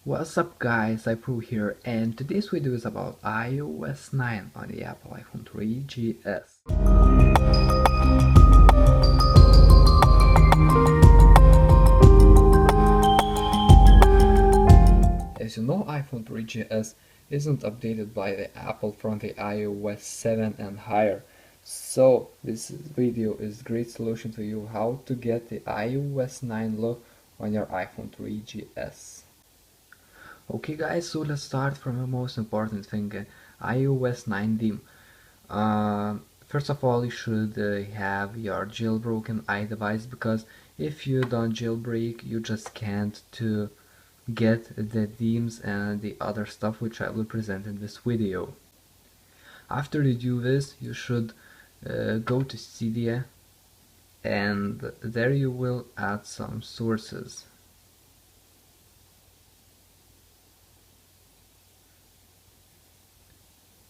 What's up guys, iPro here, and today's video is about iOS 9 on the Apple iPhone 3GS. As you know, iPhone 3GS isn't updated by the Apple from the iOS 7 and higher. So this video is a great solution to you how to get the iOS 9 look on your iPhone 3GS. Okay guys, so let's start from the most important thing, iOS 9 theme. First of all, you should have your jailbroken iDevice, because if you don't jailbreak, you just can't to get the themes and the other stuff which I will present in this video. After you do this, you should go to Cydia, and there you will add some sources.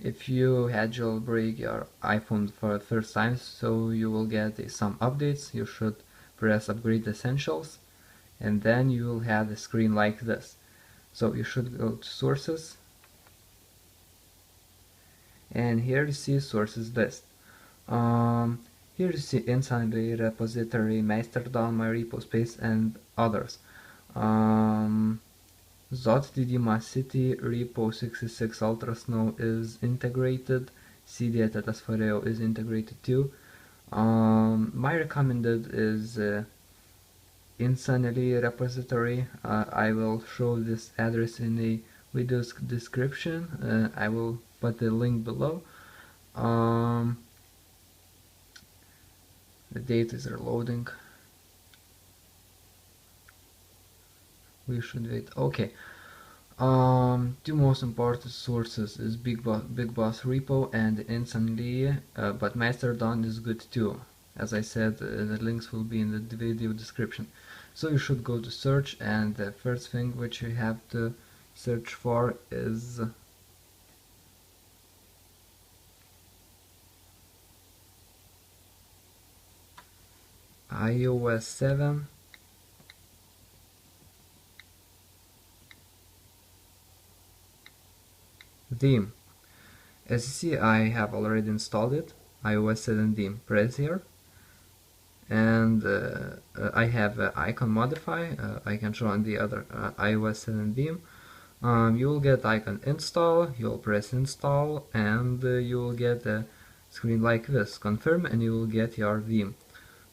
If you had jailbreak your iPhone for the first time, so you will get some updates, you should press upgrade essentials, and then you will have a screen like this. So you should go to sources, and here you see sources list. Here you see Insanity, repository, Mastodon, my repo space, and others. Zot City repo 66 Ultra Snow is integrated. Cydia Tetasforeo is integrated too. My recommended is Insanity repository. I will show this address in the video's description. I will put the link below. The data is reloading. We should wait. Okay. Two most important sources is Big Boss repo and Insanity, but Mastodon is good too. As I said, the links will be in the video description. So you should go to search, and the first thing which you have to search for is iOS 7 theme. As you see, I have already installed it, iOS 7 theme. Press here, and I have icon modify. I can show on the other iOS 7 theme. You will get icon install, you will press install, and you will get a screen like this, confirm, and you will get your theme.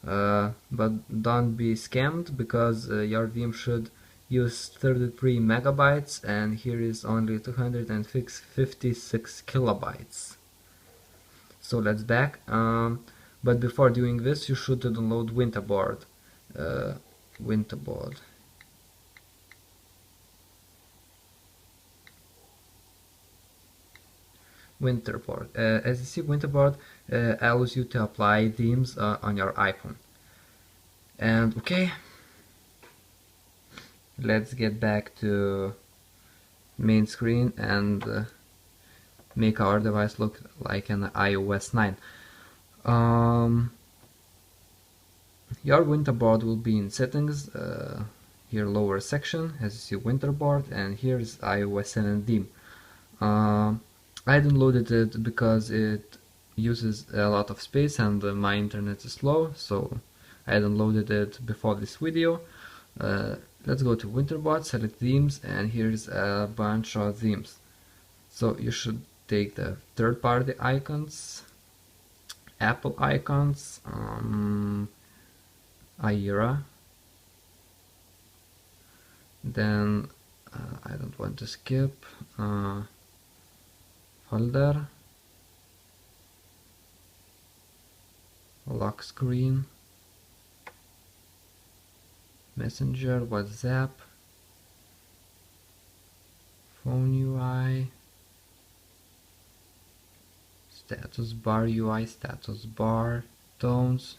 But don't be scammed, because your theme should use 33 megabytes, and here is only 256 kilobytes. So let's back. But before doing this, you should download Winterboard. Winterboard. Winterboard. As you see, Winterboard allows you to apply themes on your iPhone. And okay, let's get back to main screen and make our device look like an iOS 9. Your Winterboard will be in settings, here lower section, as you see Winterboard, and here is iOS 7 theme. I downloaded it because it uses a lot of space and my internet is slow, so I downloaded it before this video. Let's go to Winterboard, select themes, and here's a bunch of themes. So you should take the third-party icons, Apple icons, Aira, then I don't want to skip, folder, lock screen, Messenger, WhatsApp, phone UI, status bar UI, status bar, tones,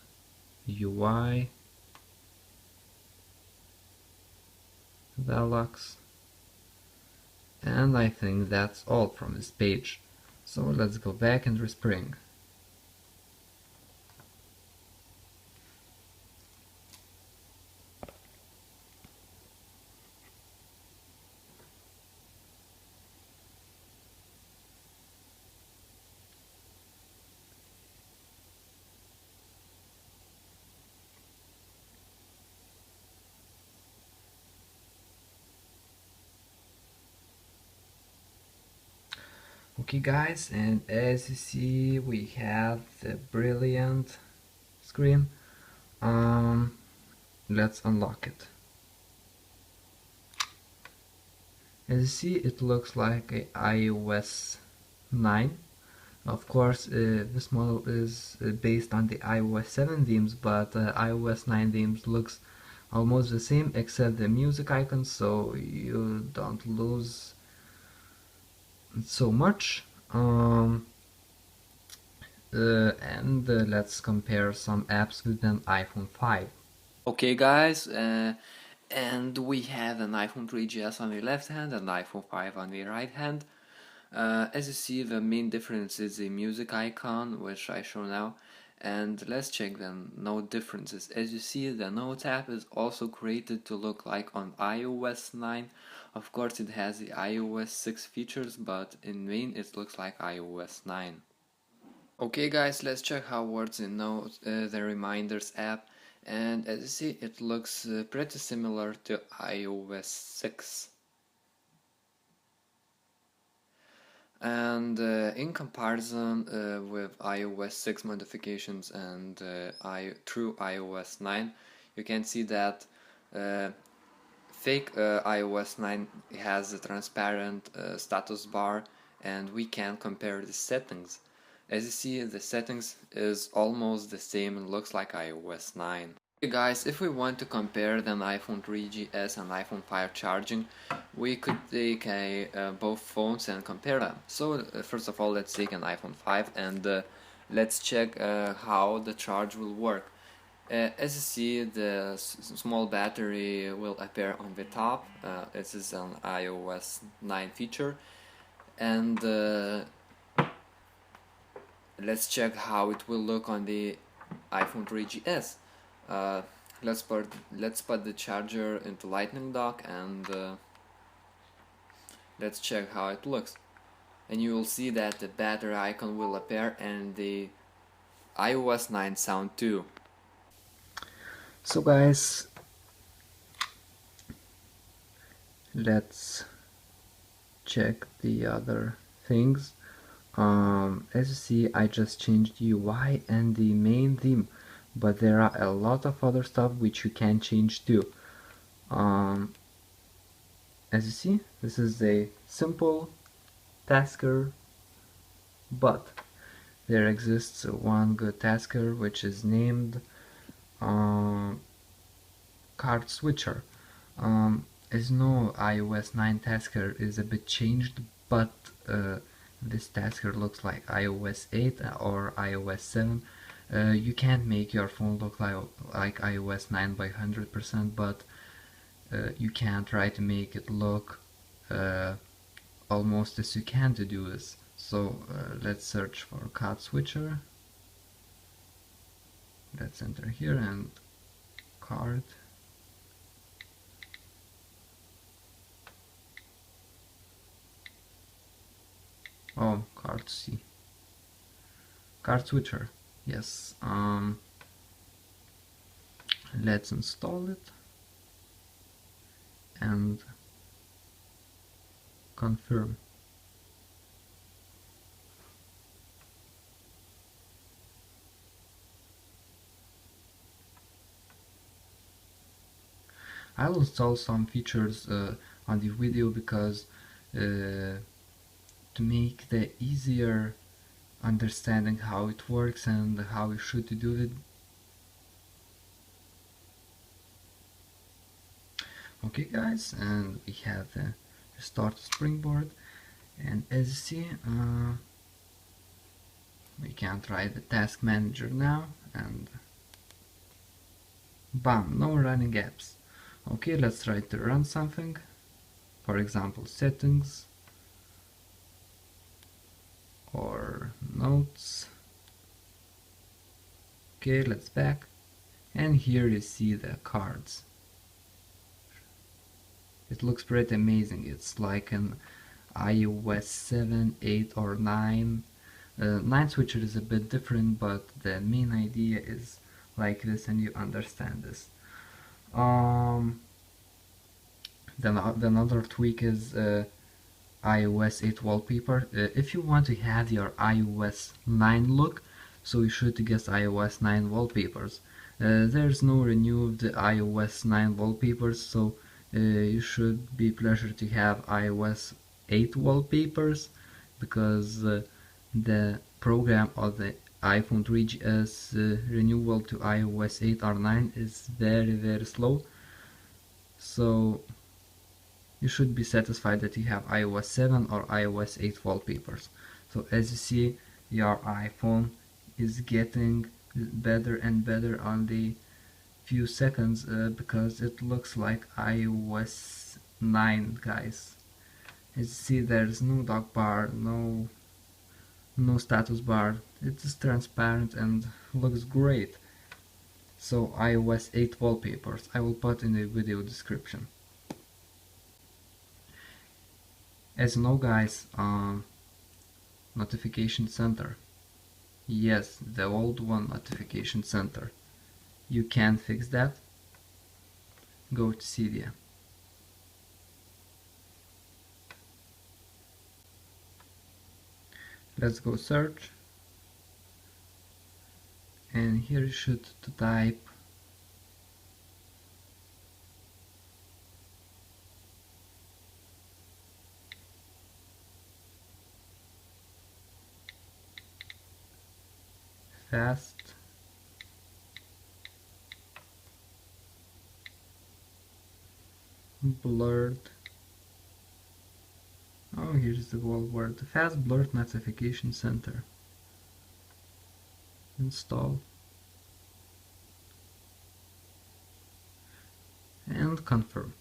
UI, Velox, and I think that's all from this page. So let's go back and respring. Okay guys, and as you see we have the brilliant screen. Let's unlock it. As you see, it looks like a iOS 9. Of course, this model is based on the iOS 7 themes, but iOS 9 themes looks almost the same except the music icons, so you don't lose so much. And let's compare some apps with an iPhone 5. Okay guys, and we have an iPhone 3GS on the left hand and iPhone 5 on the right hand. As you see, the main difference is the music icon, which I show now, and let's check the note differences. As you see, the Notes app is also created to look like on iOS 9. Of course, it has the iOS 6 features, but in main it looks like iOS 9. Okay guys, let's check how works in Notes, the Reminders app, and as you see, it looks pretty similar to iOS 6. And in comparison with iOS 6 modifications and through iOS 9, you can see that fake iOS 9 has a transparent status bar, and we can compare the settings. As you see, the settings is almost the same and looks like iOS 9. Okay guys, if we want to compare the iPhone 3GS and iPhone 5 charging, we could take both phones and compare them. So first of all, let's take an iPhone 5 and let's check how the charge will work. As you see, the small battery will appear on the top. This is an iOS 9 feature, and let's check how it will look on the iPhone 3GS. Uh, let's put the charger into Lightning dock and let's check how it looks. And you will see that the battery icon will appear and the iOS 9 sound too. So guys, let's check the other things. As you see, I just changed UI and the main theme, but there are a lot of other stuff which you can change too. As you see, this is a simple tasker, but there exists one good tasker which is named Cardswitcher. As you know, iOS 9 tasker is a bit changed, but this tasker looks like iOS 8 or iOS 7. You can't make your phone look like iOS 9 by 100%, but you can try to make it look almost as you can to do this. So let's search for Cardswitcher. Let's enter here and card. Oh, Cardswitcher. Yes. Let's install it and confirm. I'll install some features on the video because to make the easier understanding how it works and how you should do it. Okay guys, and we have the start springboard, and as you see we can try the task manager now, and bam, no running apps. Okay, let's try to run something, for example settings or notes. Okay, let's back, and here you see the cards. It looks pretty amazing. It's like an iOS 7, 8 or 9. 9 switcher is a bit different, but the main idea is like this and you understand this. Then another tweak is iOS 8 wallpaper. If you want to have your iOS 9 look, so you should get iOS 9 wallpapers. There's no renewed iOS 9 wallpapers, so you should be pleasure to have iOS 8 wallpapers, because the program of the iPhone 3GS renewal to iOS 8 or 9 is very slow. So you should be satisfied that you have iOS 7 or iOS 8 wallpapers. So as you see, your iPhone is getting better and better on the few seconds, because it looks like iOS 9, guys. As you see, there's no dock bar, no status bar. It is transparent and looks great. So iOS 8 wallpapers, I will put in the video description. As you know, guys, notification center. Yes, the old one, notification center. You can fix that. Go to Cydia. Let's go search. And here you should type fast blurred. Oh, here's the whole word. Fast blurred notification center. Install and confirm.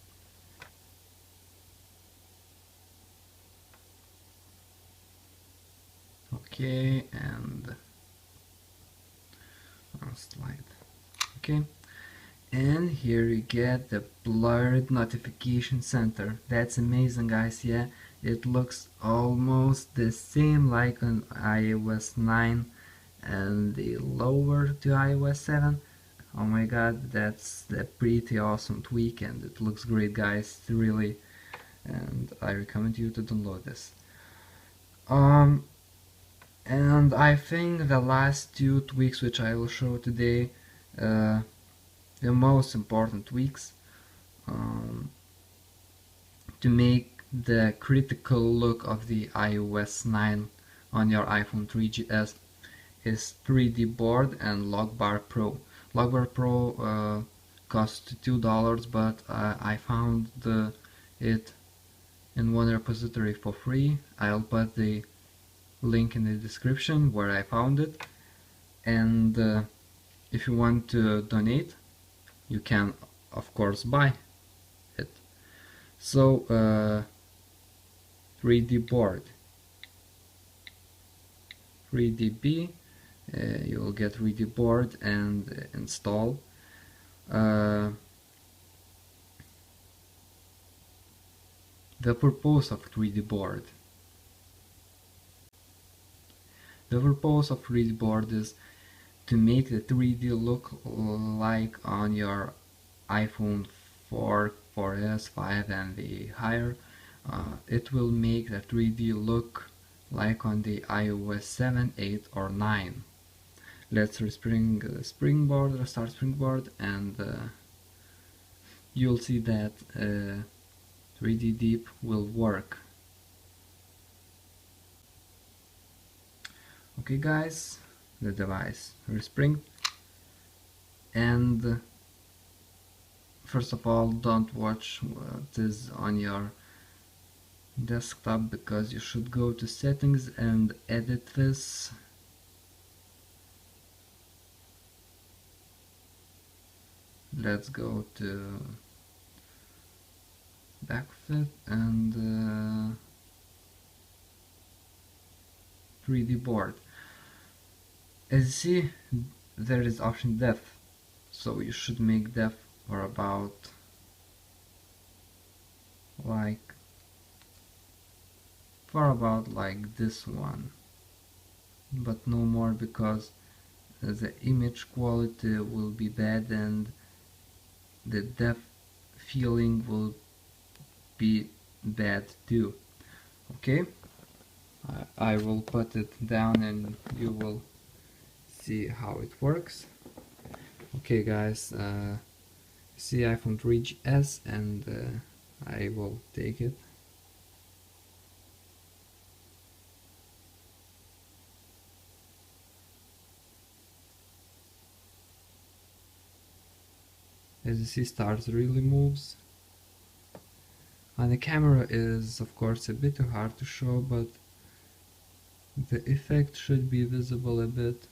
Okay, and slide. Okay, and here you get the blurred notification center. That's amazing, guys. Yeah, it looks almost the same like on iOS 9 and the lower to iOS 7. Oh my god, that's a pretty awesome tweak, and it looks great, guys, really, and I recommend you to download this. And I think the last two tweaks which I will show today, the most important tweaks to make the critical look of the iOS 9 on your iPhone 3GS is 3D Board and Lockbar Pro. Lockbar Pro costs $2, but I found it in one repository for free. I'll put the link in the description where I found it, and if you want to donate, you can of course buy it. So 3D Board, 3DB, you will get 3D Board and install. The purpose of 3D Board. The purpose of 3D Board is to make the 3D look like on your iPhone 4, 4S, 5 and the higher. It will make the 3D look like on the iOS 7, 8 or 9. Let's restart Springboard, and you'll see that 3D Deep will work. Okay, guys, the device respring, and first of all, don't watch what is on your desktop, because you should go to settings and edit this. Let's go to backfit and 3D Board. As you see, there is option depth, so you should make depth for about like this one, but no more, because the image quality will be bad and the depth feeling will be bad too. Okay, I will put it down and you will see how it works. Okay guys, see iPhone 3GS and I will take it. As you see, stars really moves. And the camera is of course a bit too hard to show, but the effect should be visible a bit.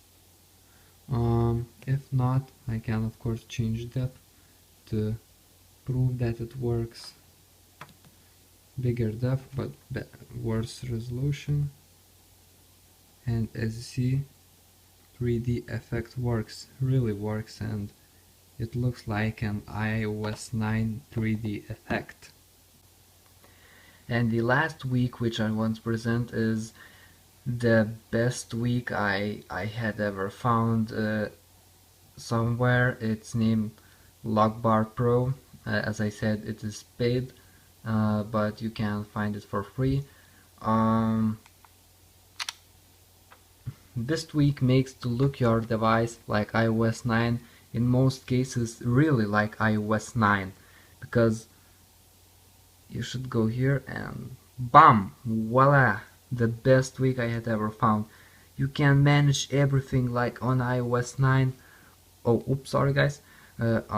If not, I can of course change depth to prove that it works. Bigger depth but worse resolution. And as you see, 3D effect works, really works, and it looks like an iOS 9 3D effect. And the last week which I want to present is the best week I had ever found somewhere. It's named Lockbar Pro. As I said, it is paid, but you can find it for free. This tweak makes to look your device like iOS 9, in most cases really like iOS 9, because you should go here and bam, voila, the best tweak I had ever found. You can manage everything like on iOS 9. Oh, oops, sorry guys. Like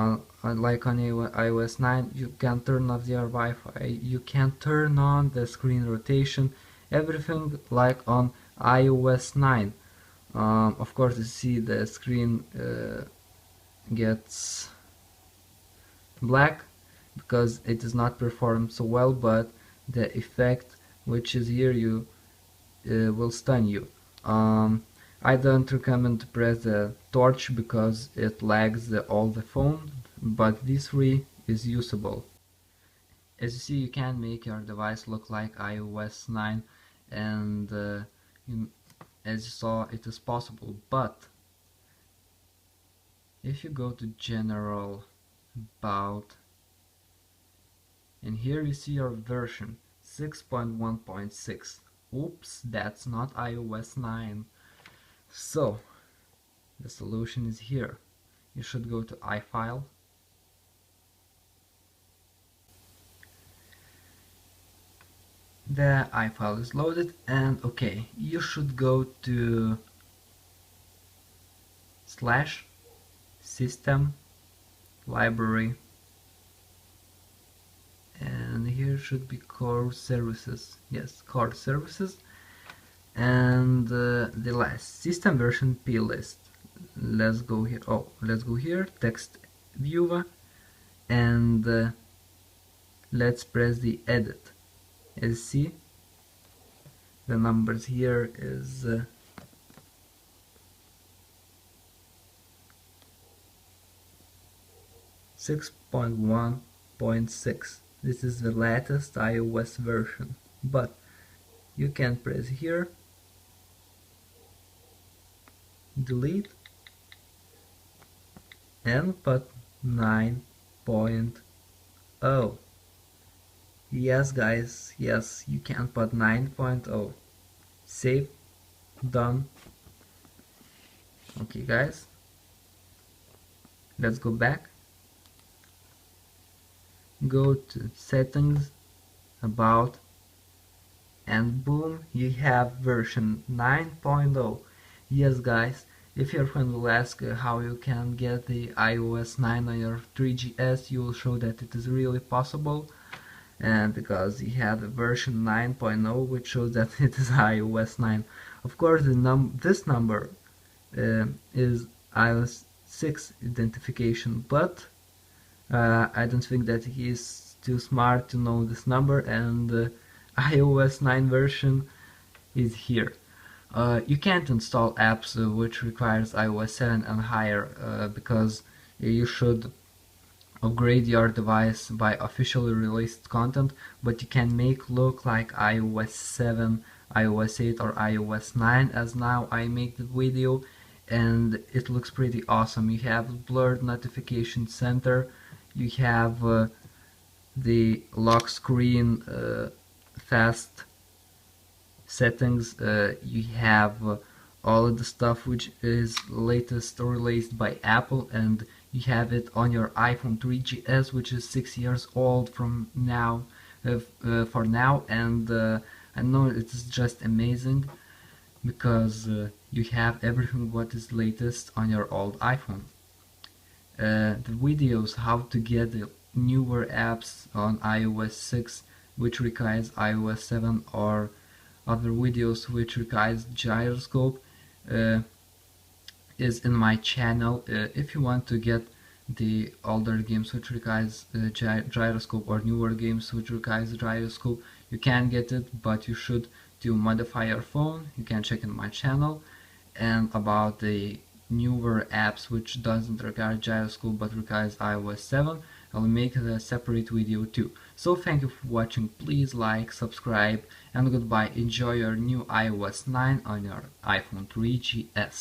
on iOS 9, you can turn off your Wi-Fi, you can turn on the screen rotation, everything like on iOS 9. Of course, you see the screen gets black because it is not performed so well, but the effect which is here you will stun you. I don't recommend to press the torch because it lags all the phone, but this three is usable. As you see, you can make your device look like iOS 9, and as you saw, it is possible. But if you go to general, about, and here you see your version 6.1.6. Oops, that's not iOS 9. So the solution is here. You should go to iFile, the iFile is loaded, and okay, you should go to /system library, and here should be core services. Yes, core services, and the last system version plist. Let's go here. Oh, let's go here, text viewer, and let's press the edit. As you see, the numbers here is 6.1.6. This is the latest iOS version, but you can press here, delete, and put 9.0. Yes guys, yes, you can put 9.0. Save, done. Okay guys, let's go back. Go to settings, about, and boom, you have version 9.0. Yes guys, if your friend will ask how you can get the iOS 9 on your 3GS, you will show that it is really possible, and because he had a version 9.0 which shows that it is iOS 9. Of course, this number is iOS 6 identification, but I don't think that he is too smart to know this number, and iOS 9 version is here. You can't install apps which requires iOS 7 and higher because you should upgrade your device by officially released content, but you can make look like iOS 7, iOS 8 or iOS 9, as now I make the video, and it looks pretty awesome. You have blurred notification center, you have the lock screen fast settings, you have all of the stuff which is latest released by Apple, and you have it on your iPhone 3GS, which is 6 years old from now, for now, and I know it's just amazing because you have everything what is latest on your old iPhone. The videos how to get the newer apps on iOS 6 which requires iOS 7, or other videos which requires gyroscope, is in my channel. If you want to get the older games which requires gyroscope, or newer games which requires gyroscope, you can get it, but you should to modify your phone. You can check in my channel. And about the newer apps which doesn't require gyroscope but requires iOS 7, I'll make a separate video too. So thank you for watching. Please like, subscribe, and goodbye. Enjoy your new iOS 9 on your iPhone 3GS.